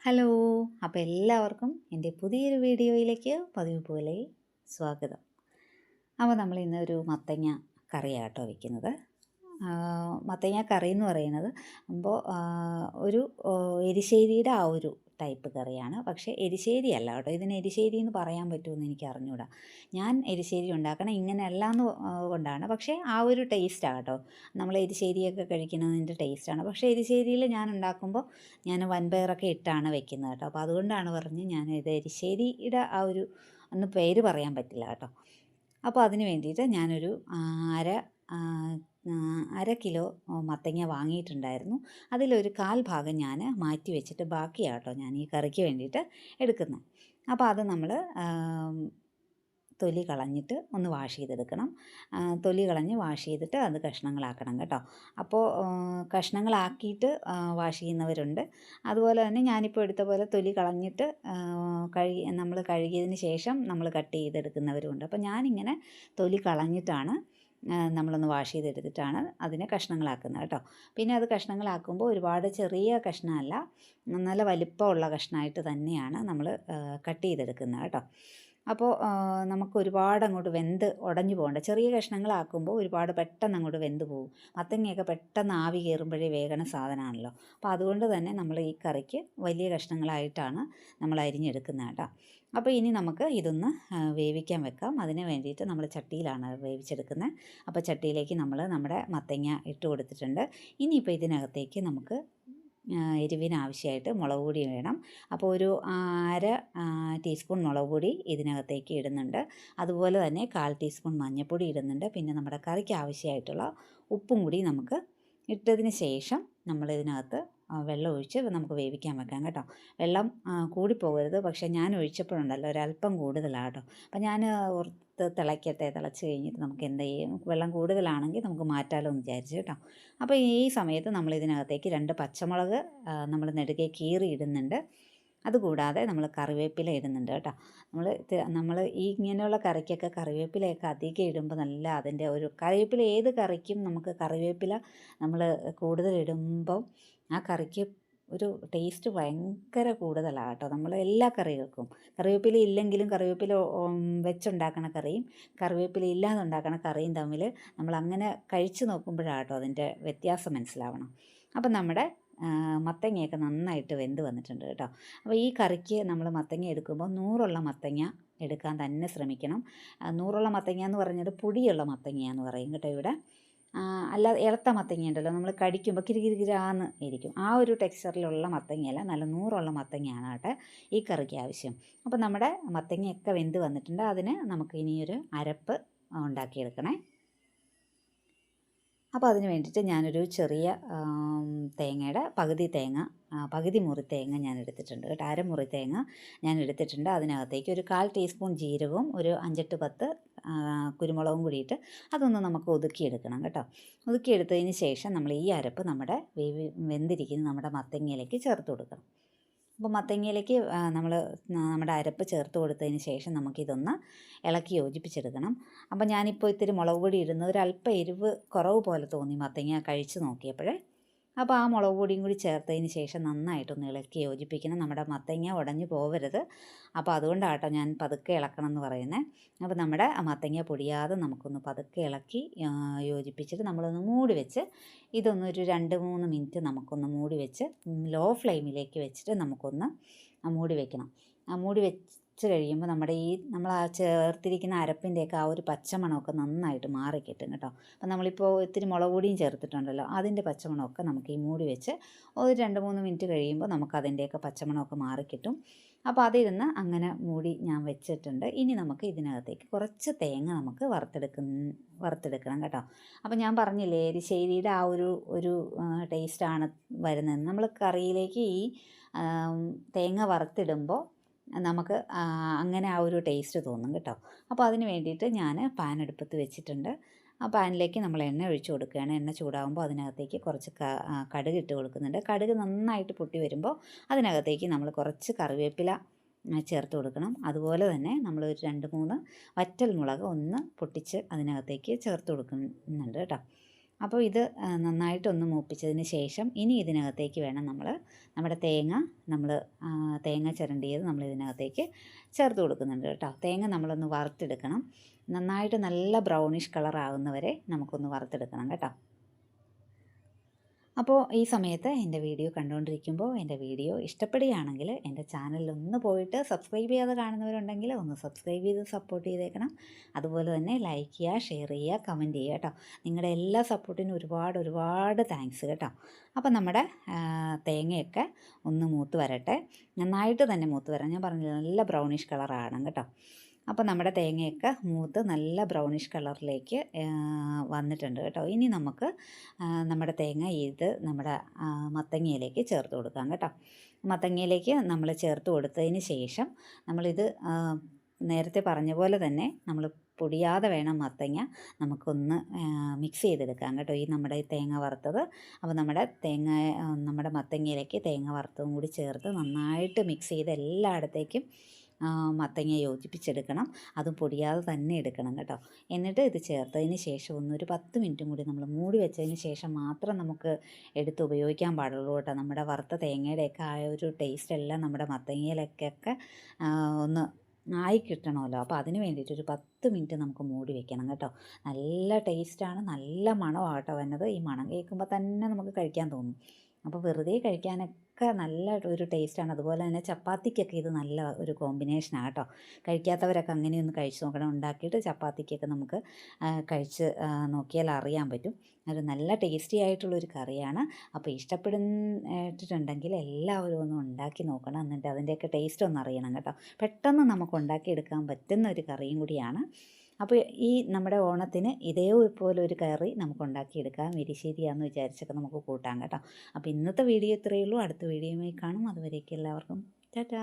Hello. അപ്പോൾ എല്ലാവർക്കും എൻ്റെ പുതിയൊരു വീഡിയോയിലേക്ക് പതിവ് പോലെ സ്വാഗതം. അപ്പോൾ നമ്മൾ ഇന്നൊരു മത്തങ്ങ കറിയാണ് കേട്ടോ വെക്കുന്നത്. മത്തങ്ങ കറി എന്ന് പറയുന്നത് അപ്പോൾ ഒരു എരിശ്ശേരിയുടെ ആ ഒരു ടൈപ്പ് കറിയാണ്. പക്ഷേ എരിശ്ശേരി അല്ല കേട്ടോ. ഇതിന് എരിശ്ശേരി എന്ന് പറയാൻ പറ്റുമെന്ന് എനിക്ക് അറിഞ്ഞൂടാ. ഞാൻ എരിശ്ശേരി ഉണ്ടാക്കണം ഇങ്ങനെയല്ല എന്ന് കൊണ്ടാണ്. പക്ഷേ ആ ഒരു ടേസ്റ്റാണ് കേട്ടോ. നമ്മൾ എരിശ്ശേരിയൊക്കെ കഴിക്കുന്നതിൻ്റെ ടേസ്റ്റാണ്. പക്ഷേ എരിശ്ശേരിയിൽ ഞാൻ ഉണ്ടാക്കുമ്പോൾ ഞാൻ വൻപയറൊക്കെ ഇട്ടാണ് വെക്കുന്നത് കേട്ടോ. അപ്പോൾ അതുകൊണ്ടാണ് പറഞ്ഞ് ഞാൻ ഇത് എരിശ്ശേരിയുടെ ആ ഒരു ഒന്ന് പേര് പറയാൻ പറ്റില്ല കേട്ടോ. അപ്പോൾ അതിന് വേണ്ടിയിട്ട് ഞാനൊരു അര ആ, അര കിലോ മത്തങ്ങ വാങ്ങിയിട്ടുണ്ടായിരുന്നു. അതിലൊരു കാൽ ഭാഗം ഞാൻ മാറ്റി വെച്ചിട്ട് ബാക്കിയാണ് കേട്ടോ ഞാൻ ഈ കറിക്ക് വേണ്ടിയിട്ട് എടുക്കുന്നത്. അപ്പോൾ അത് നമ്മൾ തൊലി കളഞ്ഞിട്ട് ഒന്ന് വാഷ് ചെയ്തെടുക്കണം. തൊലി കളഞ്ഞ് വാഷ് ചെയ്തിട്ട് അത് കഷ്ണങ്ങളാക്കണം കേട്ടോ. അപ്പോൾ കഷ്ണങ്ങളാക്കിയിട്ട് വാഷ് ചെയ്യുന്നവരുണ്ട്. അതുപോലെ തന്നെ ഞാനിപ്പോൾ എടുത്ത പോലെ തൊലി കളഞ്ഞിട്ട് നമ്മൾ കഴുകിയതിന് ശേഷം നമ്മൾ കട്ട് ചെയ്തെടുക്കുന്നവരുമുണ്ട്. അപ്പോൾ ഞാനിങ്ങനെ തൊലി കളഞ്ഞിട്ടാണ് നമ്മളൊന്ന് വാഷ് ചെയ്തെടുത്തിട്ടാണ് അതിനെ കഷ്ണങ്ങളാക്കുന്നത് കേട്ടോ. പിന്നെ അത് കഷ്ണങ്ങളാക്കുമ്പോൾ ഒരുപാട് ചെറിയ കഷ്ണമല്ല, നല്ല വലിപ്പമുള്ള കഷ്ണമായിട്ട് തന്നെയാണ് നമ്മൾ കട്ട് ചെയ്തെടുക്കുന്നത് കേട്ടോ. അപ്പോൾ നമുക്ക് ഒരുപാട് അങ്ങോട്ട് വെന്ത് ഉടഞ്ഞു പോകണ്ട. ചെറിയ കഷ്ണങ്ങളാക്കുമ്പോൾ ഒരുപാട് പെട്ടെന്ന് അങ്ങോട്ട് വെന്ത് പോകും. മത്തങ്ങയൊക്കെ പെട്ടെന്ന് ആവി കയറുമ്പോഴേ വേഗണ സാധനമാണല്ലോ. അപ്പോൾ അതുകൊണ്ട് തന്നെ നമ്മൾ ഈ കറിക്ക് വലിയ കഷ്ണങ്ങളായിട്ടാണ് നമ്മൾ അരിഞ്ഞെടുക്കുന്നത് കേട്ടോ. അപ്പോൾ ഇനി നമുക്ക് ഇതൊന്ന് വേവിക്കാൻ വെക്കാം. അതിന് വേണ്ടിയിട്ട് നമ്മൾ ചട്ടിയിലാണ് വേവിച്ചെടുക്കുന്നത്. അപ്പോൾ ചട്ടിയിലേക്ക് നമ്മൾ നമ്മുടെ മത്തങ്ങ ഇട്ട് കൊടുത്തിട്ടുണ്ട്. ഇനിയിപ്പോൾ ഇതിനകത്തേക്ക് നമുക്ക് എരിവിനാവശ്യമായിട്ട് മുളക് പൊടി വേണം. അപ്പോൾ ഒരു അര ടീസ്പൂൺ മുളക് പൊടി ഇതിനകത്തേക്ക് ഇടുന്നുണ്ട്. അതുപോലെ തന്നെ 1/4 ടീസ്പൂൺ മഞ്ഞൾപ്പൊടി ഇടുന്നുണ്ട്. പിന്നെ നമ്മുടെ കറിക്ക് ആവശ്യമായിട്ടുള്ള ഉപ്പും കൂടി നമുക്ക് ഇട്ടതിന് ശേഷം നമ്മളിതിനകത്ത് വെള്ളം ഒഴിച്ച് നമുക്ക് വേവിക്കാൻ വെക്കാം കേട്ടോ. വെള്ളം കൂടിപ്പോകരുത്. പക്ഷേ ഞാൻ ഒഴിച്ചപ്പോഴുണ്ടല്ലോ ഒരല്പം കൂടുതലാണ് കേട്ടോ. അപ്പം ഞാൻ ഓർത്ത് തിളച്ച് കഴിഞ്ഞിട്ട് നമുക്ക് എന്ത് ചെയ്യും, വെള്ളം കൂടുതലാണെങ്കിൽ നമുക്ക് മാറ്റാലോ എന്ന് വിചാരിച്ചു കേട്ടോ. അപ്പോൾ ഈ സമയത്ത് നമ്മളിതിനകത്തേക്ക് 2 പച്ചമുളക് നമ്മൾ നെടുകെ കീറി ഇടുന്നുണ്ട്. അതുകൂടാതെ നമ്മൾ കറിവേപ്പില ഇടുന്നുണ്ട് കേട്ടോ. നമ്മൾ ഈ ഇങ്ങനെയുള്ള കറിക്കൊക്കെ കറിവേപ്പിലയൊക്കെ അധികം ഇടുമ്പോൾ നല്ല അതിൻ്റെ ഒരു കറിവേപ്പില ഏത് കറിക്കും നമുക്ക് കറിവേപ്പില നമ്മൾ കൂടുതൽ ഇടുമ്പം ആ കറിക്ക് ഒരു ടേസ്റ്റ് ഭയങ്കര കൂടുതലാണ് കേട്ടോ. നമ്മൾ എല്ലാ കറികൾക്കും കറിവേപ്പില ഇല്ലെങ്കിലും കറിവേപ്പില വെച്ചുണ്ടാക്കണ കറിയും കറിവേപ്പില ഇല്ലാതെ ഉണ്ടാക്കണ കറിയും തമ്മിൽ നമ്മൾ അങ്ങനെ കഴിച്ചു നോക്കുമ്പോഴാണ് കേട്ടോ അതിൻ്റെ വ്യത്യാസം മനസ്സിലാവണം. അപ്പം നമ്മുടെ മത്തങ്ങയൊക്കെ നന്നായിട്ട് വെന്ത് വന്നിട്ടുണ്ട് കേട്ടോ. അപ്പോൾ ഈ കറിക്ക് നമ്മൾ മത്തങ്ങ എടുക്കുമ്പോൾ 100 മത്തങ്ങ എടുക്കാൻ തന്നെ ശ്രമിക്കണം. 100 മത്തങ്ങ എന്ന് പറഞ്ഞത് പൊടിയുള്ള മത്തങ്ങയാന്ന് പറയും കേട്ടോ ഇവിടെ. അല്ലാതെ ഇളത്ത മത്തങ്ങ ഉണ്ടല്ലോ, നമ്മൾ കടിക്കുമ്പോൾ കിരികിരികിരാന്ന് ഇരിക്കും, ആ ഒരു ടെക്സ്ചറിലുള്ള മത്തങ്ങയല്ല, നല്ല 100 മത്തങ്ങയാണ് കേട്ടോ ഈ കറിക്ക് ആവശ്യം. അപ്പോൾ നമ്മുടെ മത്തങ്ങയൊക്കെ വെന്ത് വന്നിട്ടുണ്ട്. അതിന് നമുക്ക് ഇനിയൊരു അരപ്പ് ഉണ്ടാക്കിയെടുക്കണേ. അപ്പോൾ അതിന് വേണ്ടിയിട്ട് ഞാനൊരു ചെറിയ തേങ്ങയുടെ പകുതി മുറി തേങ്ങ ഞാൻ എടുത്തിട്ടുണ്ട് കേട്ടോ. അരമുറി തേങ്ങ ഞാൻ എടുത്തിട്ടുണ്ട്. അതിനകത്തേക്ക് ഒരു 1/4 ടീസ്പൂൺ ജീരകവും ഒരു 5-10 കുരുമുളകും കൂടിയിട്ട് അതൊന്ന് നമുക്ക് ഒതുക്കിയെടുക്കണം കേട്ടോ. ഒതുക്കിയെടുത്തതിന് ശേഷം നമ്മൾ ഈ അരപ്പ് നമ്മുടെ വെന്തിരിക്കുന്ന നമ്മുടെ മത്തങ്ങയിലേക്ക് ചേർത്ത് കൊടുക്കണം. അപ്പോൾ മത്തങ്ങയിലേക്ക് നമ്മുടെ അരപ്പ് ചേർത്ത് കൊടുത്തതിന് ശേഷം നമുക്കിതൊന്ന് ഇളക്കി യോജിപ്പിച്ചെടുക്കണം. അപ്പോൾ ഞാനിപ്പോൾ ഇത്തിരി മുളക് പൊടി ഇടുന്നത് ഒരല്പം എരിവ് കുറവ് പോലെ തോന്നി മത്തങ്ങ കഴിച്ച് നോക്കിയപ്പോഴേ. അപ്പോൾ ആ മുളക് പൊടിയും കൂടി ചേർത്തതിന് ശേഷം നന്നായിട്ടൊന്ന് ഇളക്കി യോജിപ്പിക്കണം. നമ്മുടെ മത്തങ്ങ ഉടഞ്ഞു പോകരുത്. അപ്പോൾ അതുകൊണ്ടാട്ടോ ഞാൻ പതുക്കെ ഇളക്കണം എന്ന് പറയുന്നത്. അപ്പോൾ നമ്മുടെ മത്തങ്ങ പൊടിയാതെ നമുക്കൊന്ന് പതുക്കെ ഇളക്കി യോജിപ്പിച്ചിട്ട് നമ്മളൊന്ന് മൂടി വെച്ച് ഇതൊന്നൊരു 2-3 മിനിറ്റ് നമുക്കൊന്ന് മൂടി വെച്ച് ലോ ഫ്ലെയിമിലേക്ക് വെച്ചിട്ട് നമുക്കൊന്ന് മൂടി വെക്കണം. മൂടി വെച്ച് കഴിയുമ്പോൾ നമ്മൾ ആ ചേർത്തിരിക്കുന്ന അരപ്പിൻ്റെയൊക്കെ ആ ഒരു പച്ചമണമൊക്കെ നന്നായിട്ട് മാറിക്കിട്ടും കേട്ടോ. അപ്പോൾ നമ്മളിപ്പോൾ ഇത്തിരി മുളക് പൊടിയും ചേർത്തിട്ടുണ്ടല്ലോ, അതിൻ്റെ പച്ചമണമൊക്കെ നമുക്ക് ഈ മൂടി വെച്ച് ഒരു 2-3 മിനിറ്റ് കഴിയുമ്പോൾ നമുക്കതിൻ്റെയൊക്കെ പച്ചമണമൊക്കെ മാറിക്കിട്ടും. അപ്പോൾ അതിരുന്ന് അങ്ങനെ മൂടി ഞാൻ വെച്ചിട്ടുണ്ട്. ഇനി നമുക്ക് ഇതിനകത്തേക്ക് കുറച്ച് തേങ്ങ നമുക്ക് വറുത്തെടുക്കണം കേട്ടോ. അപ്പോൾ ഞാൻ പറഞ്ഞില്ലേ എരിശ്ശേരിയുടെ ആ ഒരു ടേസ്റ്റാണ് വരുന്നത്. നമ്മൾ കറിയിലേക്ക് ഈ തേങ്ങ വറുത്തിടുമ്പോൾ നമുക്ക് അങ്ങനെ ആ ഒരു ടേസ്റ്റ് തോന്നും കേട്ടോ. അപ്പോൾ അതിന് വേണ്ടിയിട്ട് ഞാൻ പാൻ അടുപ്പത്ത് വെച്ചിട്ടുണ്ട്. ആ പാനിലേക്ക് നമ്മൾ എണ്ണ ഒഴിച്ച് കൊടുക്കുകയാണ്. എണ്ണ ചൂടാകുമ്പോൾ അതിനകത്തേക്ക് കുറച്ച് കടുക് ഇട്ട് കൊടുക്കുന്നുണ്ട്. കടുക് നന്നായിട്ട് പൊട്ടി വരുമ്പോൾ അതിനകത്തേക്ക് നമ്മൾ കുറച്ച് കറിവേപ്പില ചേർത്ത് കൊടുക്കണം. അതുപോലെ തന്നെ നമ്മൾ ഒരു 2-3 വറ്റൽ മുളക് ഒന്ന് പൊട്ടിച്ച് അതിനകത്തേക്ക് ചേർത്ത് കൊടുക്കുന്നുണ്ട് കേട്ടോ. അപ്പോൾ ഇത് നന്നായിട്ടൊന്ന് മൂപ്പിച്ചതിന് ശേഷം ഇനി ഇതിനകത്തേക്ക് വേണം നമ്മുടെ നമ്മൾ തേങ്ങ ചിരണ്ടിയത് നമ്മൾ ഇതിനകത്തേക്ക് ചേർത്ത് കൊടുക്കുന്നുണ്ട് കേട്ടോ. തേങ്ങ നമ്മളൊന്ന് വറുത്തെടുക്കണം. നന്നായിട്ട് നല്ല ബ്രൗണിഷ് കളർ ആകുന്നവരെ നമുക്കൊന്ന് വറുത്തെടുക്കണം കേട്ടോ. അപ്പോൾ ഈ സമയത്ത് എൻ്റെ വീഡിയോ കണ്ടുകൊണ്ടിരിക്കുമ്പോൾ എൻ്റെ വീഡിയോ ഇഷ്ടപ്പെടുകയാണെങ്കിൽ എൻ്റെ ചാനലിലൊന്ന് പോയിട്ട് സബ്സ്ക്രൈബ് ചെയ്യാതെ കാണുന്നവരുണ്ടെങ്കിൽ ഒന്ന് സബ്സ്ക്രൈബ് ചെയ്ത് സപ്പോർട്ട് ചെയ്തേക്കണം. അതുപോലെ തന്നെ ലൈക്ക് ചെയ്യുക, ഷെയർ ചെയ്യുക, കമൻറ്റ് ചെയ്യുക കേട്ടോ. നിങ്ങളുടെ എല്ലാ സപ്പോർട്ടിനും ഒരുപാട് താങ്ക്സ് കേട്ടോ. അപ്പോൾ നമ്മുടെ തേങ്ങയൊക്കെ ഒന്ന് മൂത്ത് വരട്ടെ. നന്നായിട്ട് തന്നെ മൂത്ത് വരാം. ഞാൻ പറഞ്ഞില്ല, നല്ല ബ്രൗണിഷ് കളറാണ് കേട്ടോ. അപ്പോൾ നമ്മുടെ തേങ്ങയൊക്കെ മൂത്ത് നല്ല ബ്രൗണിഷ് കളറിലേക്ക് വന്നിട്ടുണ്ട് കേട്ടോ. ഇനി നമുക്ക് നമ്മുടെ തേങ്ങ നമ്മുടെ മത്തങ്ങയിലേക്ക് ചേർത്ത് കൊടുക്കാം കേട്ടോ. മത്തങ്ങയിലേക്ക് നമ്മൾ ചേർത്ത് കൊടുത്തതിന് ശേഷം നമ്മളിത് നേരത്തെ പറഞ്ഞ പോലെ തന്നെ നമ്മൾ പൊടിയാതെ വേണം മത്തങ്ങ നമുക്കൊന്ന് മിക്സ് ചെയ്തെടുക്കാം കേട്ടോ. നമ്മുടെ തേങ്ങ വറുത്തത്, അപ്പോൾ നമ്മുടെ മത്തങ്ങയിലേക്ക് തേങ്ങ വറുത്തതും കൂടി ചേർത്ത് നന്നായിട്ട് മിക്സ് ചെയ്ത് എല്ലായിടത്തേക്കും മത്തങ്ങ യോജിപ്പിച്ചെടുക്കണം. അതും പൊടിയാതെ തന്നെ എടുക്കണം കേട്ടോ. എന്നിട്ട് ഇത് ചേർത്തതിന് ശേഷം ഒരു 10 മിനിറ്റും കൂടി നമ്മൾ മൂടി വെച്ചതിന് ശേഷം മാത്രം നമുക്ക് എടുത്ത് ഉപയോഗിക്കാൻ പാടുള്ളൂ കേട്ടോ. നമ്മുടെ വറുത്ത തേങ്ങയുടെയൊക്കെ ആ ഒരു ടേസ്റ്റ് എല്ലാം നമ്മുടെ മത്തങ്ങയിലേക്കൊക്കെ ഒന്ന് ആയി കിട്ടണമല്ലോ. അപ്പോൾ അതിന് വേണ്ടിയിട്ട് ഒരു 10 മിനിറ്റ് നമുക്ക് മൂടി വെക്കണം കേട്ടോ. നല്ല ടേസ്റ്റാണ്, നല്ല മണമാണ് കേട്ടോ വന്നത്. ഈ മണം കേൾക്കുമ്പോൾ തന്നെ നമുക്ക് കഴിക്കാൻ തോന്നും. അപ്പോൾ വെറുതെ കഴിക്കാനൊക്കെ നല്ല ഒരു ടേസ്റ്റാണ്. അതുപോലെ തന്നെ ചപ്പാത്തിക്കൊക്കെ ഇത് നല്ല ഒരു കോമ്പിനേഷനാണ് കേട്ടോ. കഴിക്കാത്തവരൊക്കെ അങ്ങനെയൊന്ന് കഴിച്ച് നോക്കണം. ഉണ്ടാക്കിയിട്ട് ചപ്പാത്തിക്കൊക്കെ നമുക്ക് കഴിച്ച് നോക്കിയാൽ അറിയാൻ പറ്റും. ഒരു നല്ല ടേസ്റ്റി ആയിട്ടുള്ളൊരു കറിയാണ്. അപ്പോൾ ഇഷ്ടപ്പെട്ടിട്ടുണ്ടെങ്കിൽ എല്ലാവരും ഒന്ന് ഉണ്ടാക്കി നോക്കണം. എന്നിട്ട് അതിൻ്റെയൊക്കെ ടേസ്റ്റ് ഒന്ന് അറിയണം കേട്ടോ. പെട്ടെന്ന് നമുക്ക് ഉണ്ടാക്കിയെടുക്കാൻ പറ്റുന്ന ഒരു കറിയും കൂടിയാണ്. അപ്പോൾ നമ്മുടെ ഓണത്തിന് ഇതേപോലെ ഒരു കറി നമുക്ക് ഉണ്ടാക്കിയെടുക്കാം. എരിശ്ശേരിയാണെന്ന് വിചാരിച്ചൊക്കെ നമുക്ക് കൂട്ടാം കേട്ടോ. അപ്പോൾ ഇന്നത്തെ വീഡിയോ ഇത്രയേ ഉള്ളൂ. അടുത്ത വീഡിയോയുമായി കാണും. അതുവരേക്കും എല്ലാവർക്കും ടാറ്റാ.